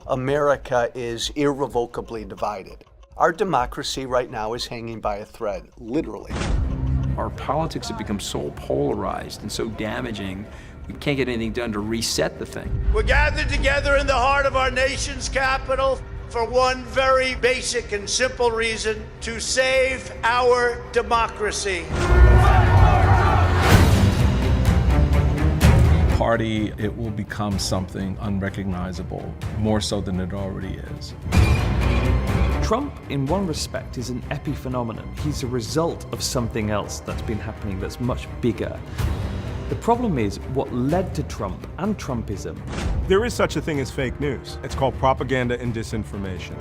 America is irrevocably divided. Our democracy right now is hanging by a thread, literally. Our politics have become so polarized and so damaging, we can't get anything done to reset the thing. We're gathered together in the heart of our nation's capital for one very basic and simple reason: to save our democracy. Party, it will become something unrecognizable, more so than it already is. Trump, in one respect, is an epiphenomenon. He's a result of something else that's been happening that's much bigger. The problem is what led to Trump and Trumpism. There is such a thing as fake news. It's called propaganda and disinformation.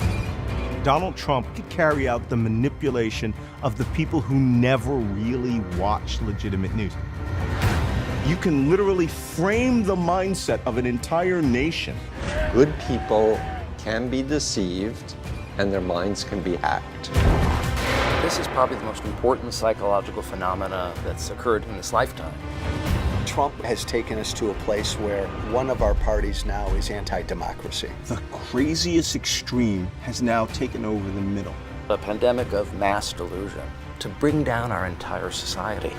Donald Trump could carry out the manipulation of the people who never really watch legitimate news. You can literally frame the mindset of an entire nation. Good people can be deceived and their minds can be hacked. This is probably the most important psychological phenomena that's occurred in this lifetime. Trump has taken us to a place where one of our parties now is anti-democracy. The craziest extreme has now taken over the middle. A pandemic of mass delusion to bring down our entire society.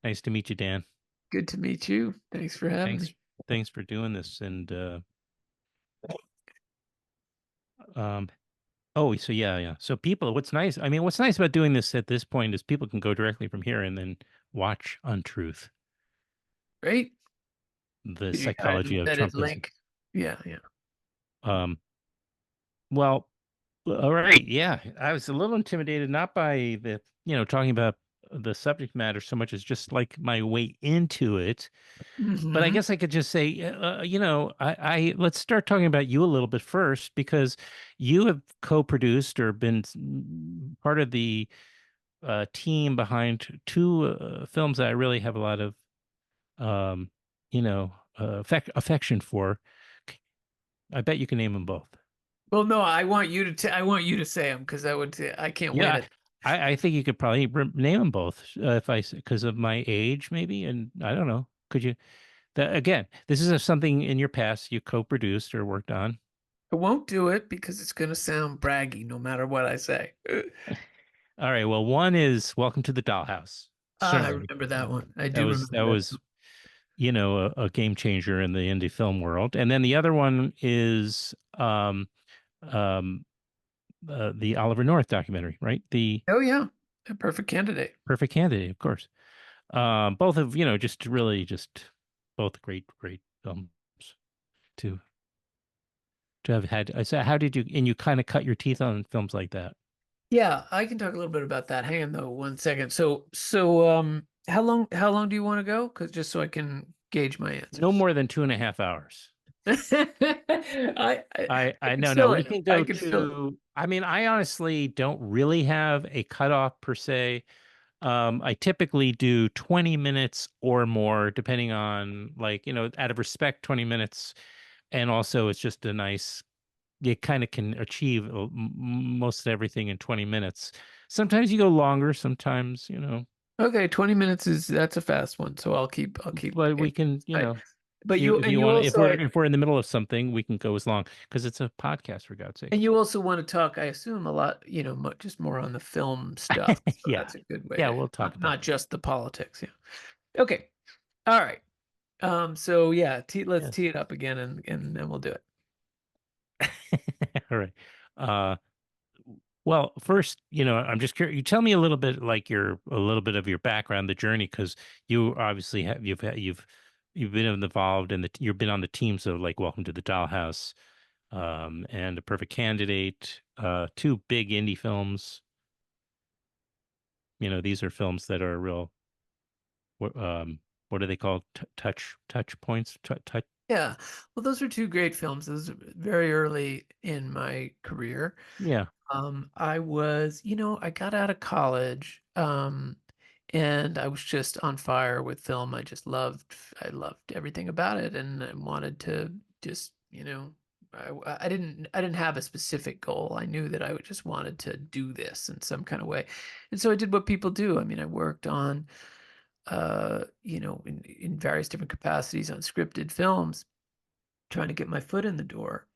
Nice to meet you, Dan. Good to meet you. Thanks for having me. Thanks for doing this. And so yeah. So people, what's nice about doing this at this point is people can go directly from here and then watch Untruth. Great. The Psychology of Trumpism. Link. Yeah. Well, all right. Yeah. I was a little intimidated, not by the, talking about the subject matter so much as just like my way into it. Mm-hmm. But I guess I could just say, I let's start talking about you a little bit first, because you have co-produced or been part of the team behind two films that I really have a lot of, affection for. I bet you can name them both. Well, no, I want you to say them, because I can't wait. I think you could probably name them both because of my age, maybe. And I don't know. Could you? Again, this is something in your past you co-produced or worked on. I won't do it because it's going to sound braggy no matter what I say. All right. Well, one is Welcome to the Dollhouse. I remember that one. I do. That was a game changer in the indie film world. And then the other one is the Oliver North documentary, right? Oh yeah, a Perfect Candidate. Perfect Candidate, of course. Both of just both great films to have had. So how did you kind of cut your teeth on films like that? Yeah, I can talk a little bit about that. Hang on though, 1 second. So how long do you want to go? Because just so I can gauge my answer. No more than 2.5 hours. I know we can go to. I mean, I honestly don't really have a cutoff per se. I typically do 20 minutes or more, depending on out of respect, 20 minutes. And also it's just a nice, you kind of can achieve most everything in 20 minutes. Sometimes you go longer, sometimes, Okay, 20 minutes that's a fast one. So I'll keep. But we can, But if we're in the middle of something, we can go as long, because it's a podcast, for God's sake. And you also want to talk, I assume, a lot, just more on the film stuff. So yeah, that's a good way. Yeah, we'll talk not just the politics. Yeah. Okay. All right. So yeah, let's tee it up again, and then we'll do it. All right. Well, first, I'm just curious. You tell me a little bit, of your background, the journey, because you obviously you've been involved you've been on the teams of Welcome to the Dollhouse, and A Perfect Candidate, two big indie films. These are films that are real. What are they called? Touch points. Touch. Yeah. Well, those are two great films. Those are very early in my career. Yeah. I was, I got out of college, and I was just on fire with film. I loved everything about it, and I wanted to just, I didn't have a specific goal. I knew that I would just wanted to do this in some kind of way, and so I did what people do. I mean, I worked on, in various different capacities on scripted films, trying to get my foot in the door.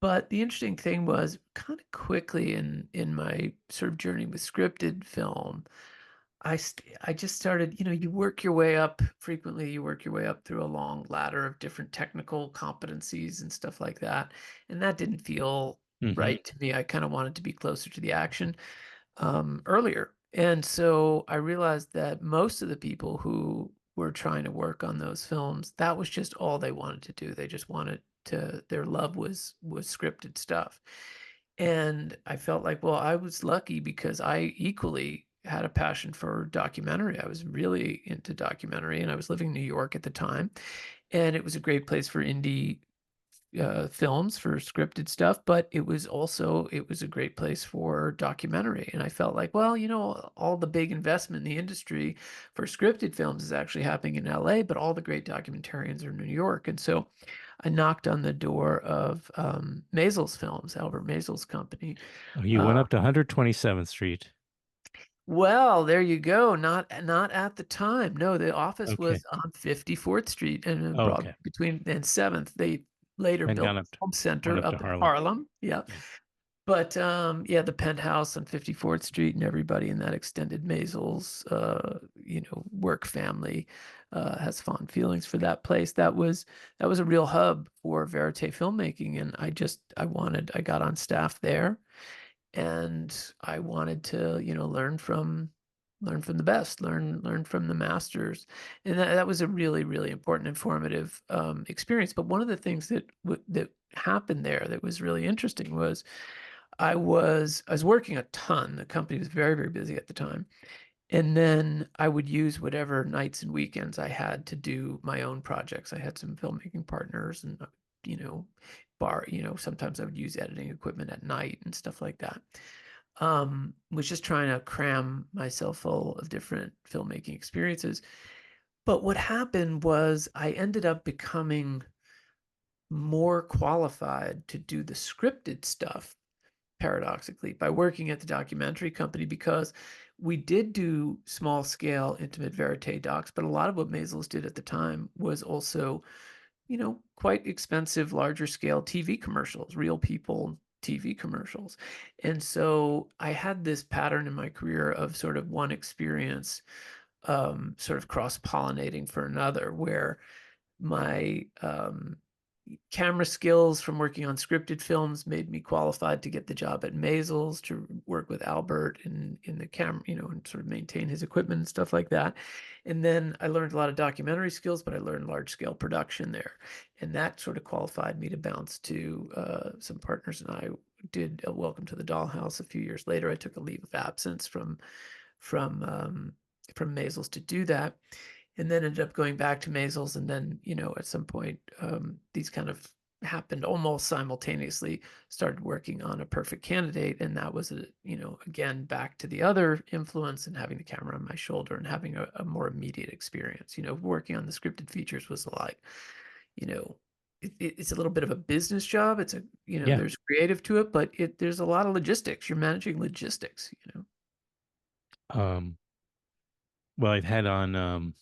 But the interesting thing was kind of quickly in my sort of journey with scripted film, I just started, you work your way up frequently, you work your way up through a long ladder of different technical competencies and stuff like that. And that didn't feel right to me. I kind of wanted to be closer to the action earlier. And so I realized that most of the people who were trying to work on those films, that was just all they wanted to do. They just wanted to, their love was scripted stuff. And I felt like, well, I was lucky because I equally had a passion for documentary. I was really into documentary, and I was living in New York at the time. And it was a great place for indie films, for scripted stuff, but it was a great place for documentary. And I felt like, well, all the big investment in the industry for scripted films is actually happening in LA, but all the great documentarians are in New York. And so I knocked on the door of Maisels Films, Albert Maisels' company. Oh, you went up to 127th Street. Well, there you go. Not at the time. No, the office was on 54th Street and between and 7th. They later built a film center up in Harlem. Yeah. But the penthouse on 54th Street, and everybody in that extended Maisels work family has fond feelings for that place. That was a real hub for verite filmmaking, and I got on staff there, and I wanted to learn from the best, learn from the masters. And that was a really, really important, informative experience. But one of the things that happened there that was really interesting was I was working a ton. The company was very, very busy at the time. And then I would use whatever nights and weekends I had to do my own projects. I had some filmmaking partners, and sometimes I would use editing equipment at night and stuff like that. Was just trying to cram myself full of different filmmaking experiences. But what happened was I ended up becoming more qualified to do the scripted stuff, paradoxically, by working at the documentary company, because we did do small scale intimate verite docs, but a lot of what Maisels did at the time was also quite expensive, larger scale TV commercials, real people TV commercials. And so I had this pattern in my career of sort of one experience sort of cross-pollinating for another, where my camera skills from working on scripted films made me qualified to get the job at Maisels, to work with Albert in the camera, and sort of maintain his equipment and stuff like that. And then I learned a lot of documentary skills, but I learned large scale production there. And that sort of qualified me to bounce to some partners. And I did a Welcome to the Dollhouse a few years later. I took a leave of absence from Maisels to do that. And then ended up going back to Maisels. And then, at some point, these kind of happened almost simultaneously. Started working on A Perfect Candidate. And that was, again, back to the other influence, and having the camera on my shoulder and having a more immediate experience. Working on the scripted features was like, it's a little bit of a business job. It's there's creative to it, but there's a lot of logistics. You're managing logistics, Well, I've had on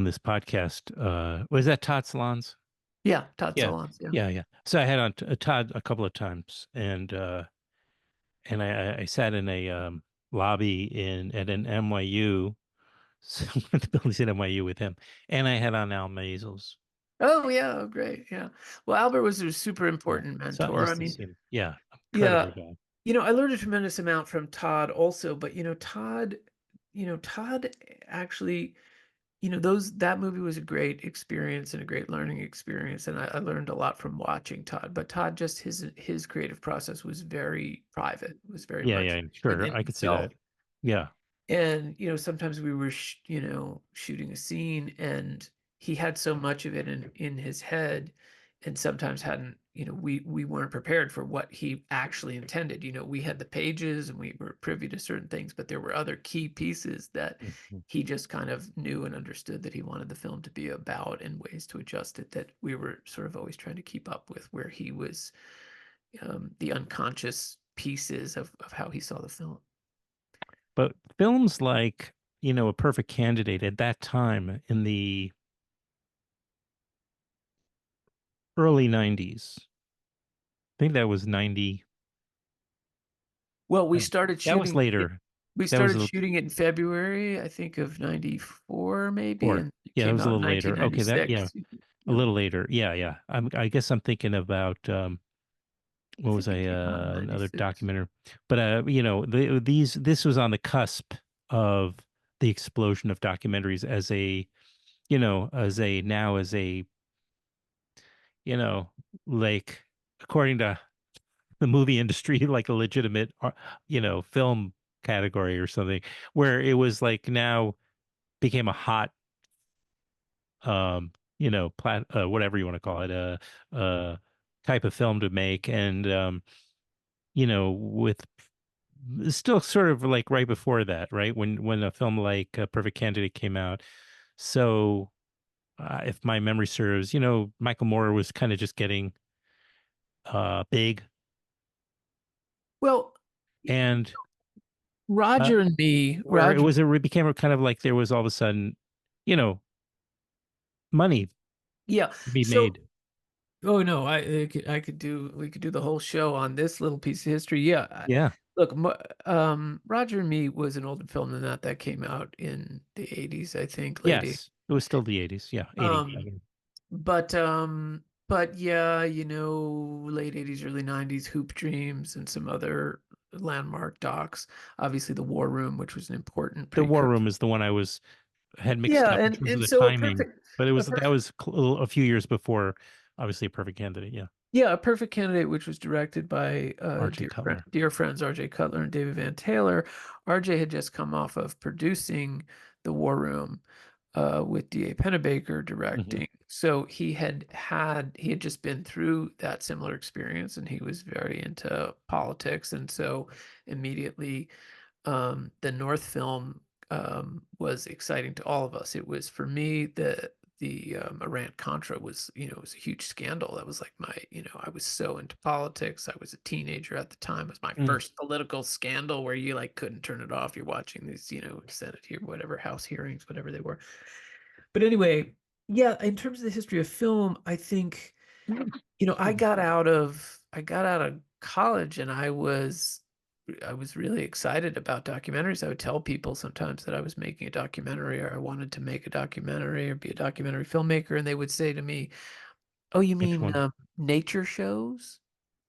this podcast, was that Todd Salons? Yeah, Todd Salons. Yeah. So I had on Todd a couple of times, and I sat in a lobby at an NYU, one of the buildings at NYU with him, and I had on Al Maisels. Oh yeah, oh, great, yeah. Well, Albert was a super important mentor. I mean, incredible guy. I learned a tremendous amount from Todd also, but Todd actually, that movie was a great experience and a great learning experience, and I learned a lot from watching Todd. But Todd, just his creative process was very private. It was very much sure, I could see that. Yeah. And sometimes we were shooting a scene, and he had so much of it in his head, and sometimes hadn't we weren't prepared for what he actually intended. We had the pages and we were privy to certain things, but there were other key pieces that he just kind of knew and understood that he wanted the film to be about, and ways to adjust it that we were sort of always trying to keep up with, where he was the unconscious pieces of how he saw the film. But films like, A Perfect Candidate at that time in the early 90s, I think that was 90. Well, we started That was shooting. later. We That was started shooting it in February, I think, of '94, maybe, and it yeah, it came was a out in little later. Okay, that, 1996. a little later. Yeah. I guess I'm thinking about what was think it came out in another 96. documentary, but this was on the cusp of the explosion of documentaries as a like, according to the movie industry, like a legitimate film category or something, where it was like now became a hot whatever you want to call it, uh type of film to make. And with still sort of like right before that, right, when a film like Perfect Candidate came out. So if my memory serves, Michael Moore was kind of just getting big. Well, And Roger and me, or it became a kind of like there was all of a sudden, money yeah. to be So, made. oh no, we could do the whole show on this little piece of history. Yeah. Yeah. Look, Roger and Me was an older film than that. That came out in the '80s, I think, late Yes, it was still the 80s. Yeah, 80. But yeah, late '80s, early '90s, Hoop Dreams and some other landmark docs. Obviously, The War Room, which was an important The War precursor. Room is the one I had mixed Yeah, up in and terms of the so timing, but that was a few years before, obviously, A Perfect Candidate. Yeah. Yeah, A Perfect Candidate, which was directed by R.J. Cutler. dear friends R.J. Cutler and David Van Taylor. R.J. had just come off of producing The War Room with D.A. Pennebaker directing. So he had just been through that similar experience, and he was very into politics. And so immediately the North film was exciting to all of us. It was, for me, the Iran-Contra was, was a huge scandal. That was like I was so into politics. I was a teenager at the time. It was my first political scandal where you like couldn't turn it off. You're watching these, Senate here, whatever, House hearings, whatever they were. But anyway, yeah, in terms of the history of film, I think, I got out of college, and I was really excited about documentaries. I would tell people sometimes that I was making a documentary, or I wanted to make a documentary or be a documentary filmmaker. And they would say to me, "Oh, you mean nature shows?"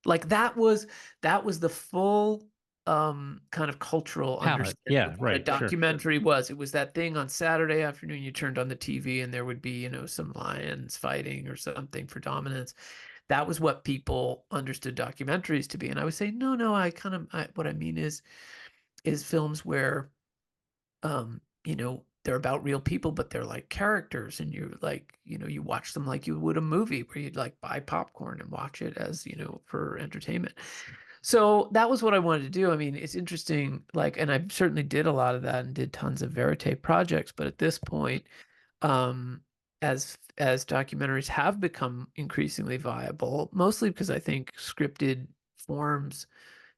Like that was the full kind of cultural understanding of what a documentary was. It was that thing on Saturday afternoon, you turned on the TV and there would be, some lions fighting or something for dominance. That was what people understood documentaries to be. And I would say, no, what I mean is films where, they're about real people, but they're like characters, and you're like, you watch them like you would a movie, where you'd like buy popcorn and watch it as, for entertainment. So that was what I wanted to do. I mean, it's interesting, like, and I certainly did a lot of that and did tons of verite projects. But at this point, as documentaries have become increasingly viable, mostly because I think scripted forms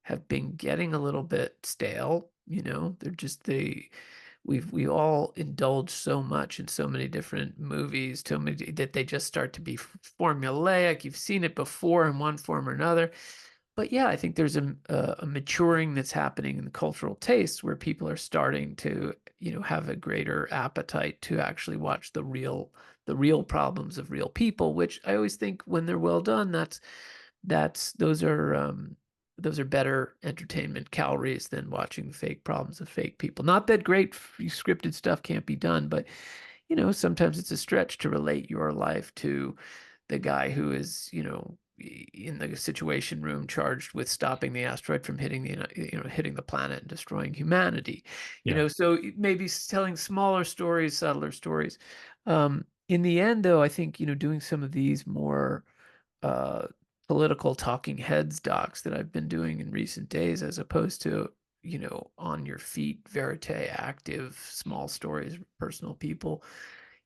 have been getting a little bit stale. They're just we all indulge so much in so many different movies, so many that they just start to be formulaic. You've seen it before in one form or another. But yeah, I think there's a maturing that's happening in the cultural taste, where people are starting to, have a greater appetite to actually watch the real problems of real people, which I always think, when they're well done, those are better entertainment calories than watching fake problems of fake people. Not that great scripted stuff can't be done, but sometimes it's a stretch to relate your life to the guy who is, in the Situation Room, charged with stopping the asteroid from hitting the planet and destroying humanity. So maybe telling smaller stories, subtler stories. In the end, though, I think, doing some of these more political talking heads docs that I've been doing in recent days, as opposed to, on your feet, verite, active, small stories, personal people.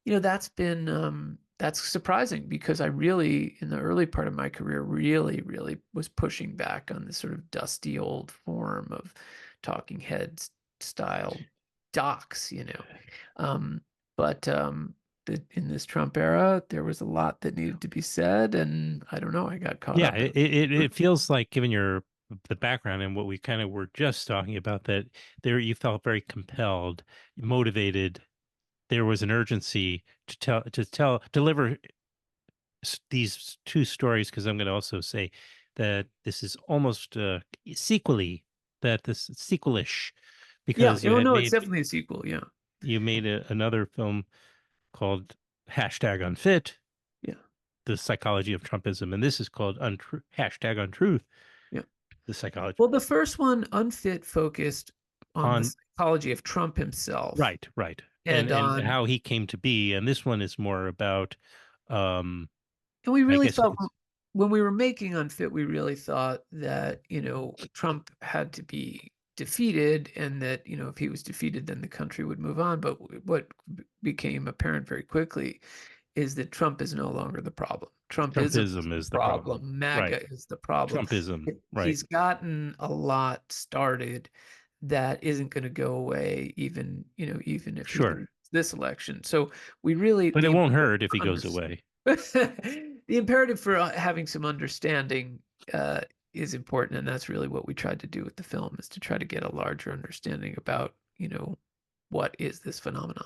That's surprising, because I really, in the early part of my career, really, really was pushing back on this sort of dusty old form of talking heads style docs, but in this Trump era, there was a lot that needed to be said, and I don't know, I got caught Yeah, up in it feels like, given the background and what we kind of were just talking about, that there you felt very compelled, motivated. There was an urgency deliver these two stories, because I'm going to also say that this is almost sequely, that this sequelish, Yeah, because oh no, it's definitely a sequel. Yeah, you made another film called #Unfit, yeah, the Psychology of Trumpism, and this is called #Untruth, yeah. the psychology. Well, the first one, Unfit, focused on the On psychology of Trump himself, right, and and on how he came to be, and this one is more about, and we I really guess thought, it's when we were making Unfit, we really thought that, Trump had to be defeated, and that, if he was defeated, then the country would move on. But what became apparent very quickly is that Trump is no longer the problem. Trumpism is Trumpism the is the problem, problem. right? MAGA is the problem. Trumpism, right? He's gotten a lot started that isn't going to go away, even if he Sure, loses this election. So we really, but it the won't imperative hurt if he for goes away. the imperative for having some understanding is important, and that's really what we tried to do with the film, is to try to get a larger understanding about, what is this phenomenon.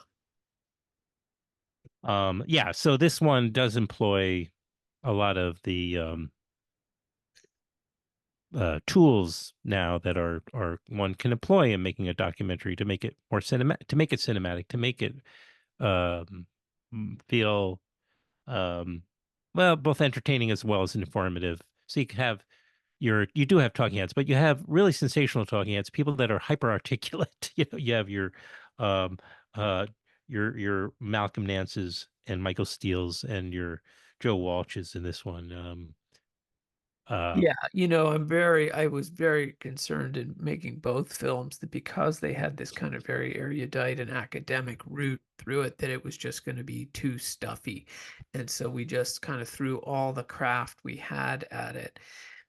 Yeah, so this one does employ a lot of the tools now that are one can employ in making a documentary, to make it more cinematic, to make it feel well, both entertaining as well as informative. So you can have you do have talking heads, but you have really sensational talking heads, people that are hyper articulate. You have um uh your Malcolm Nance's and Michael Steele's and your Joe Walsh's in this one. Yeah, I was very concerned in making both films that, because they had this kind of very erudite and academic route through it, that it was just going to be too stuffy. And so we just kind of threw all the craft we had at it,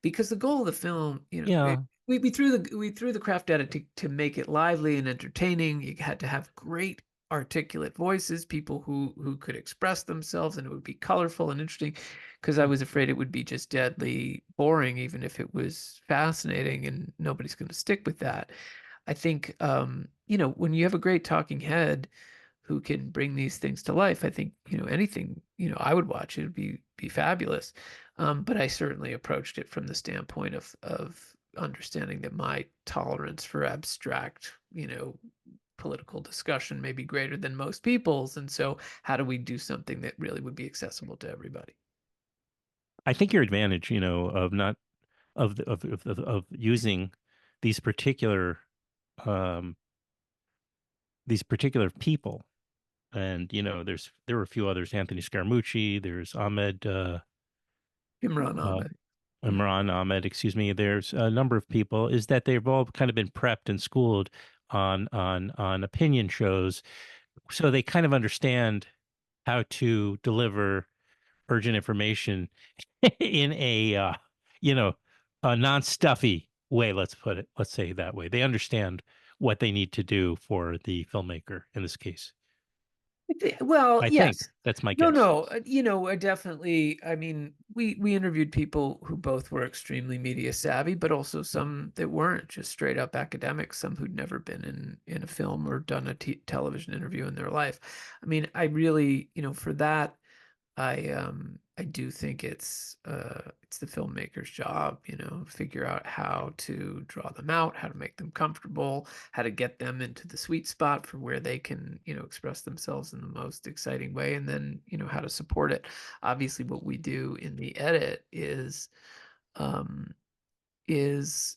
because the goal of the film, Yeah, we threw the craft at it to make it lively and entertaining. You had to have great articulate voices, people who could express themselves, and it would be colorful and interesting, because I was afraid it would be just deadly boring, even if it was fascinating, and nobody's going to stick with that. I think, when you have a great talking head who can bring these things to life, I think, anything, I would watch. It would be fabulous. But I certainly approached it from the standpoint of understanding that my tolerance for abstract, political discussion may be greater than most people's. And so how do we do something that really would be accessible to everybody? I think your advantage, of not of using these particular um people, and there were a few others, Anthony Scaramucci, there's Ahmed Imran uh, Ahmed. Imran Ahmed, excuse me. There's a number of people. Is that they've all kind of been prepped and schooled on opinion shows, so they kind of understand how to deliver urgent information in you know, a non-stuffy way. Let's say it that way. They understand what they need to do for the filmmaker in this case. Well, I think yes. that's my No, guess. no, definitely. I mean, we interviewed people who both were extremely media savvy, but also some that weren't, just straight up academics, some who'd never been in a film or done a television interview in their life. I mean, I really, for that, I do think it's the filmmaker's job, figure out how to draw them out, how to make them comfortable, how to get them into the sweet spot for where they can, express themselves in the most exciting way, and then, how to support it. Obviously, what we do in the edit um is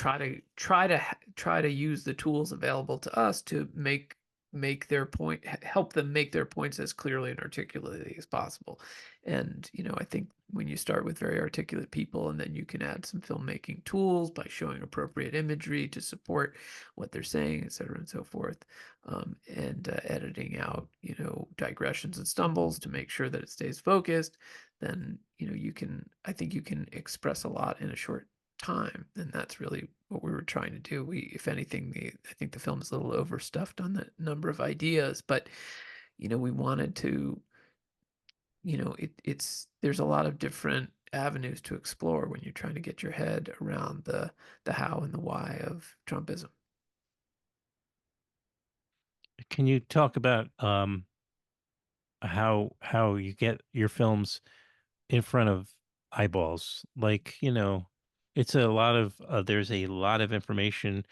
try to use the tools available to us to make make their point, help them make their points as clearly and articulately as possible. And, I think when you start with very articulate people, and then you can add some filmmaking tools by showing appropriate imagery to support what they're saying, et cetera, and so forth, and editing out, digressions and stumbles to make sure that it stays focused, then, I think you can express a lot in a short time. And that's really what we were trying to do. If anything, I think the film is a little overstuffed on the number of ideas, but we wanted to, there's a lot of different avenues to explore when you're trying to get your head around the how and the why of Trumpism. Can you talk about how you get your films in front of eyeballs? Like, it's a lot of there's a lot of information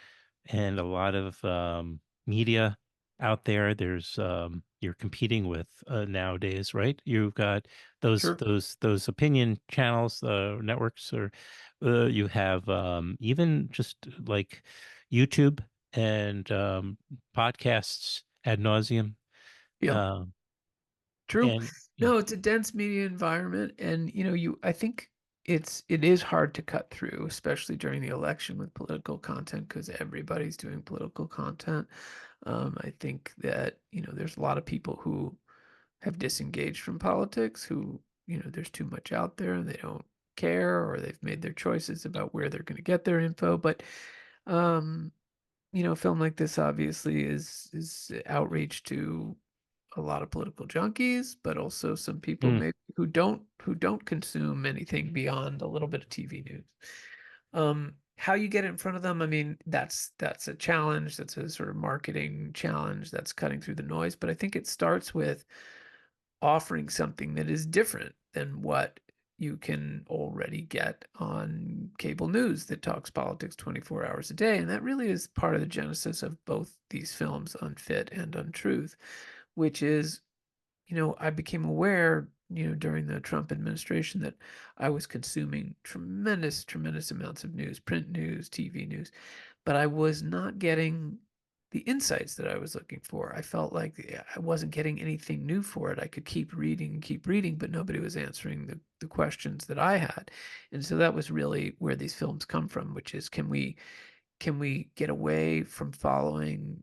and a lot of media out there. There's you're competing with nowadays, right? You've got those Sure. those opinion channels, networks, or you have even just like YouTube and podcasts ad nauseum. Yeah. Um, True. and yeah. No, it's a dense media environment, and I think it is hard to cut through, especially during the election with political content, because everybody's doing political content. I think that there's a lot of people who have disengaged from politics, who there's too much out there and they don't care, or they've made their choices about where they're going to get their info. But a film like this obviously is outreach to a lot of political junkies, but also some people maybe who don't consume anything beyond a little bit of TV news. How you get it in front of them, I mean, that's a challenge. That's a sort of marketing challenge that's cutting through the noise. But I think it starts with offering something that is different than what you can already get on cable news that talks politics 24 hours a day. And that really is part of the genesis of both these films, Unfit and Untruth, which is, I became aware, during the Trump administration, that I was consuming tremendous, tremendous amounts of news, print news, TV news, but I was not getting the insights that I was looking for. I felt like I wasn't getting anything new for it. I could keep reading, but nobody was answering the questions that I had. And so that was really where these films come from, which is, can we get away from following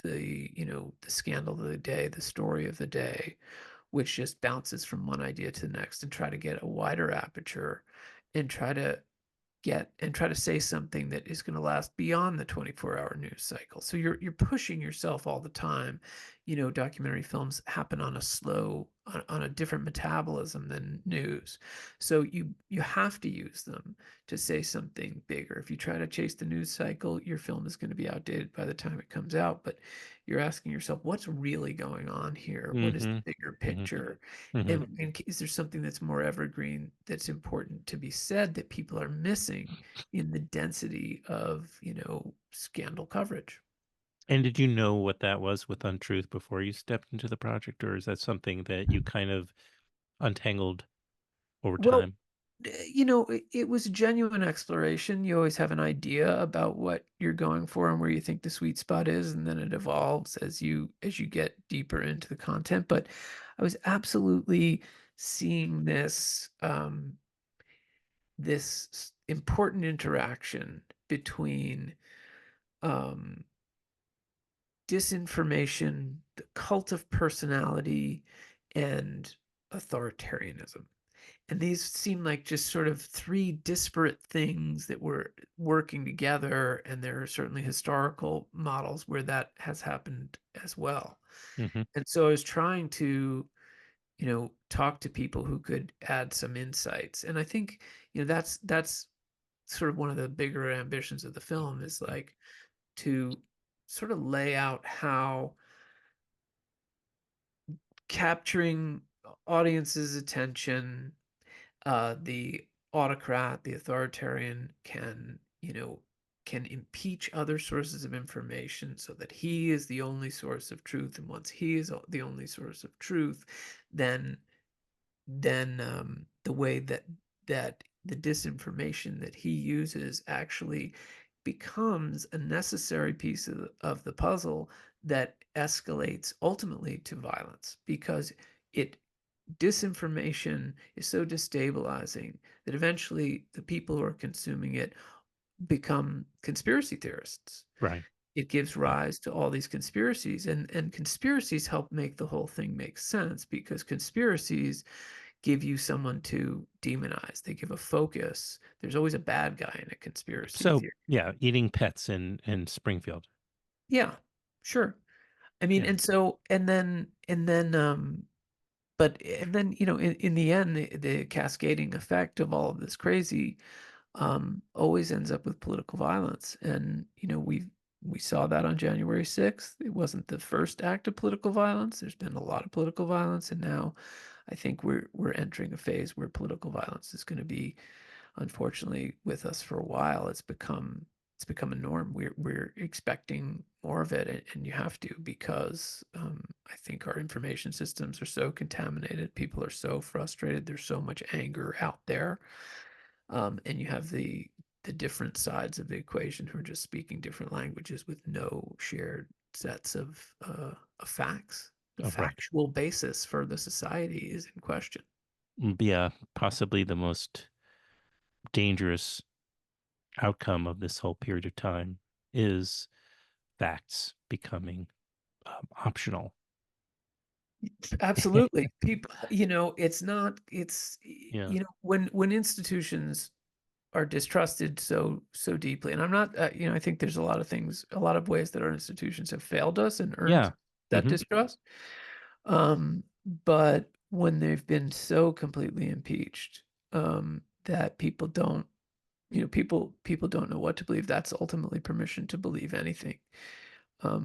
the scandal of the day, the story of the day, which just bounces from one idea to the next, and try to get a wider aperture and try to say something that is going to last beyond the 24-hour news cycle. So you're pushing yourself all the time. Documentary films happen on a different metabolism than news. So you have to use them to say something bigger. If you try to chase the news cycle, your film is going to be outdated by the time it comes out. But you're asking yourself, what's really going on here? What is the bigger picture? And is there something that's more evergreen, that's important to be said, that people are missing in the density of, scandal coverage? And did you know what that was with Untruth before you stepped into the project, or is that something that you kind of untangled over Well, time? it was a genuine exploration. You always have an idea about what you're going for and where you think the sweet spot is, and then it evolves as you get deeper into the content. But I was absolutely seeing this this important interaction between disinformation, the cult of personality, and authoritarianism. And these seem like just sort of three disparate things that were working together. And there are certainly historical models where that has happened as well. And so I was trying to, talk to people who could add some insights. And I think, that's sort of one of the bigger ambitions of the film, is like to sort of lay out how capturing audience's attention, the autocrat, the authoritarian, can impeach other sources of information so that he is the only source of truth. And once he is the only source of truth, then the way that the disinformation that he uses actually becomes a necessary piece of the puzzle that escalates ultimately to violence, because disinformation is so destabilizing that eventually the people who are consuming it become conspiracy theorists. Right. It gives rise to all these conspiracies, and conspiracies help make the whole thing make sense, because conspiracies give you someone to demonize. They give a focus. There's always a bad guy in a conspiracy So theory. yeah, eating pets in Springfield. Yeah, sure. I mean, Yeah. and then, in the end, the cascading effect of all of this crazy always ends up with political violence. And, we saw that on January 6th. It wasn't the first act of political violence. There's been a lot of political violence, and now I think we're entering a phase where political violence is going to be, unfortunately, with us for a while. It's become a norm. We're expecting more of it, and you have to, because I think our information systems are so contaminated. People are so frustrated. There's so much anger out there, and you have the different sides of the equation who are just speaking different languages with no shared sets of facts. The Oh, right. factual basis for the society is in question. Yeah, possibly the most dangerous outcome of this whole period of time is facts becoming optional. Absolutely. People, it's Yeah. when institutions are distrusted so deeply, and I'm not, I think there's a lot of ways that our institutions have failed us and earned Yeah. that Mhm. distrust. But when they've been so completely impeached, that people don't, people don't know what to believe, that's ultimately permission to believe anything.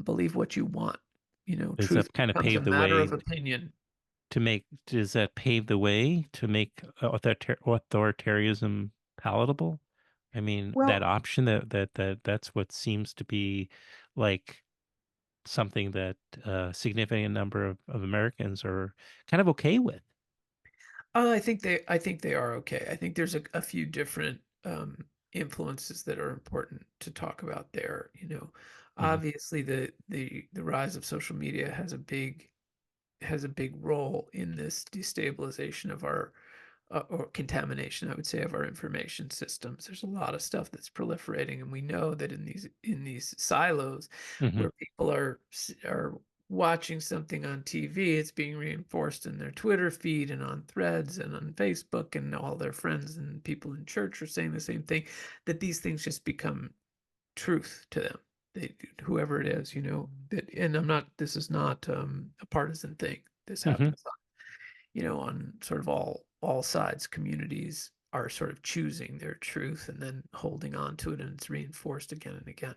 Believe what you want. Does Truth that kind of becomes a pave the matter way of opinion. does that pave the way to make authoritarianism palatable? I mean, that Well, option that's what seems to be like something that a significant number of Americans are kind of okay with. I think they are okay. I think there's a few different influences that are important to talk about there. Mhm. Obviously the rise of social media has a big role in this destabilization of our or contamination, I would say, of our information systems. There's a lot of stuff that's proliferating, and we know that in these silos Mhm. where people are watching something on TV, it's being reinforced in their Twitter feed and on threads and on Facebook, and all their friends and people in church are saying the same thing, that these things just become truth to them. Whoever it is, that, and this is not a partisan thing. This Mhm. happens on sort of all sides. Communities are sort of choosing their truth and then holding on to it, and it's reinforced again and again.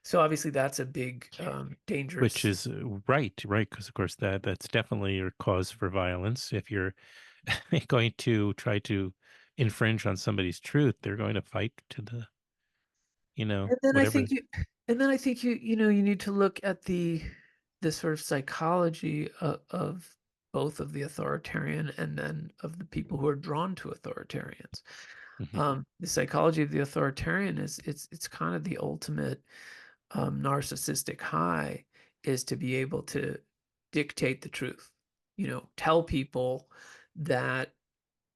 So obviously that's a big Which dangerous. is right, because of course that's definitely a cause for violence. If you're going to try to infringe on somebody's truth, they're going to fight to the, And then I whatever. think you need to look at the sort of psychology of both of the authoritarian and then of the people who are drawn to authoritarians. Mhm. The psychology of the authoritarian is it's kind of the ultimate narcissistic high, is to be able to dictate the truth. Tell people that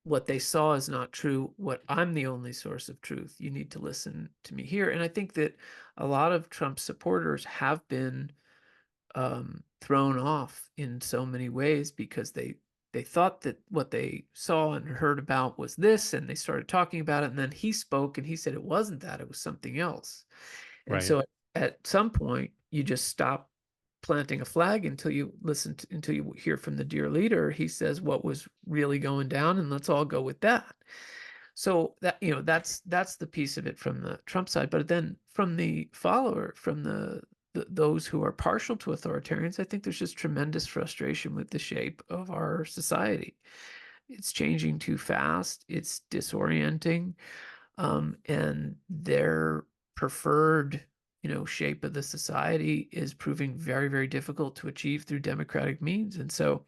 what they saw is not true. What I'm the only source of truth. You need to listen to me here. And I think that a lot of Trump supporters have been thrown off in so many ways, because they thought that what they saw and heard about was this, and they started talking about it, and then he spoke and he said it wasn't that, it was something else. And Right. so at some point you just stop planting a flag until you until you hear from the dear leader. He says what was really going down, and let's all go with that. So that's the piece of it from the Trump side. But then from the follower, from those who are partial to authoritarians, I think there's just tremendous frustration with the shape of our society. It's changing too fast. It's disorienting, and their preferred shape of the society is proving very, very difficult to achieve through democratic means. And so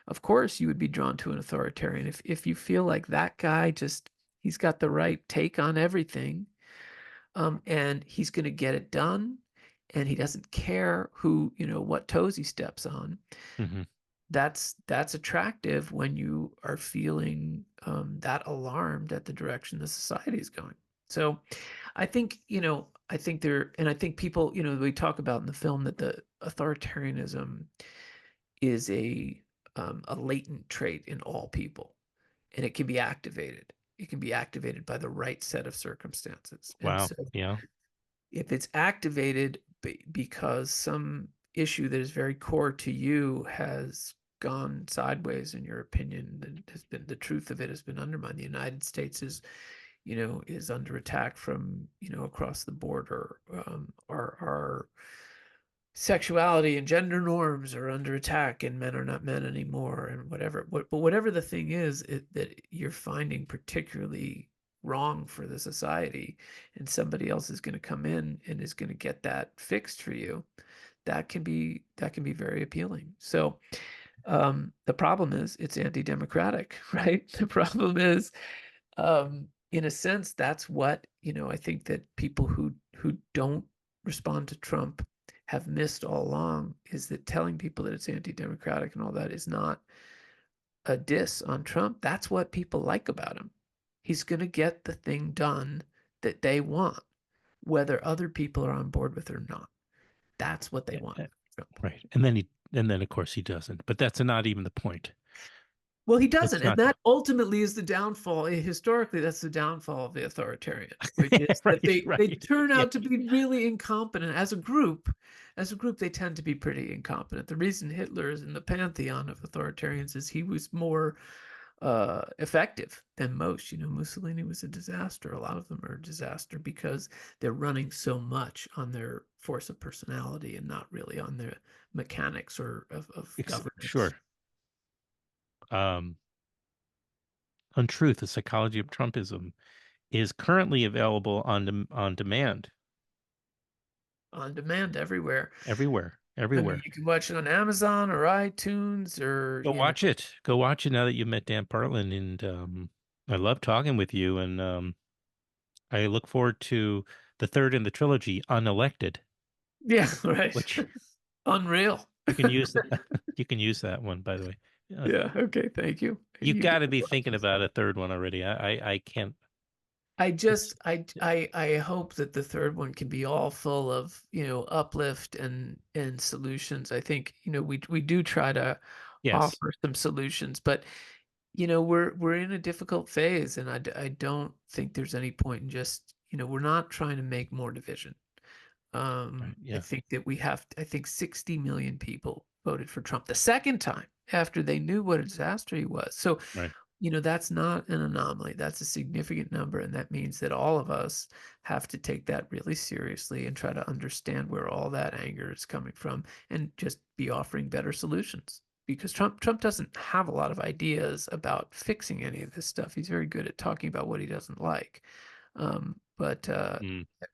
of course you would be drawn to an authoritarian if you feel like that guy he's got the right take on everything, and he's going to get it done, and he doesn't care who, what toes he steps on. Mm-hmm. That's attractive when you are feeling that alarmed at the direction the society is going. So I think, I think people, we talk about in the film that the authoritarianism is a latent trait in all people, and it can be activated. It can be activated by the right set of circumstances. And Wow. so Yeah. if it's activated because some issue that is very core to you has gone sideways, in your opinion, that has been, the truth of it has been undermined. The United States is under attack from, across the border. Our sexuality and gender norms are under attack, and men are not men anymore, and whatever. But whatever the thing is that you're finding particularly wrong for the society, and somebody else is going to come in and is going to get that fixed for you, that can be very appealing. So the problem is it's anti-democratic, right? The problem is, in a sense, that's what, I think that people who don't respond to Trump have missed all along, is that telling people that it's anti-democratic and all that is not a diss on Trump. That's what people like about him. He's going to get the thing done that they want, whether other people are on board with it or not. That's what they want. Right. And then of course he doesn't, but that's not even the point. Well, he doesn't, and that ultimately is the downfall. Historically, that's the downfall of the authoritarian, which is Right, that they turn out Yeah. to be really incompetent as a group. As a group, they tend to be pretty incompetent. The reason Hitler is in the pantheon of authoritarians is he was more effective than most. Mussolini was a disaster. A lot of them are a disaster because they're running so much on their force of personality and not really on their mechanics or of governance. Sure. Untruth, the Psychology of Trumpism, is currently available on demand. On demand everywhere. Everywhere. I mean, you can watch it on Amazon or iTunes or Go watch it. Go watch it now that you've met Dan Partland, and I love talking with you, and I look forward to the third in the trilogy, Unelected. Yeah, right. Which unreal. You can use that. You can use that one, by the way. Yeah. Okay. Thank you. You've got to be thinking about a third one already. I can't. I hope that the third one can be all full of, uplift and solutions. I think, we do try to offer some solutions, but we're in a difficult phase, and I don't think there's any point in just, we're not trying to make more division. I think that I think 60 million people voted for Trump the second time after they knew what a disaster he was. So, that's not an anomaly. That's a significant number. And that means that all of us have to take that really seriously and try to understand where all that anger is coming from and just be offering better solutions. Because Trump doesn't have a lot of ideas about fixing any of this stuff. He's very good at talking about what he doesn't like. But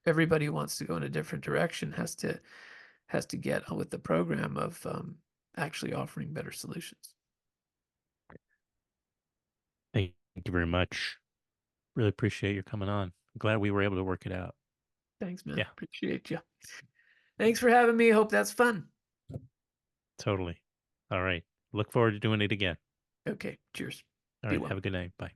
everybody who wants to go in a different direction has to get on with the program of actually offering better solutions. Thank you very much. Really appreciate your coming on. I'm glad we were able to work it out. Thanks, man. Yeah. Appreciate you. Thanks for having me. Hope that's fun. Totally. All right. Look forward to doing it again. Okay. Cheers. All right. Have a good night. Bye.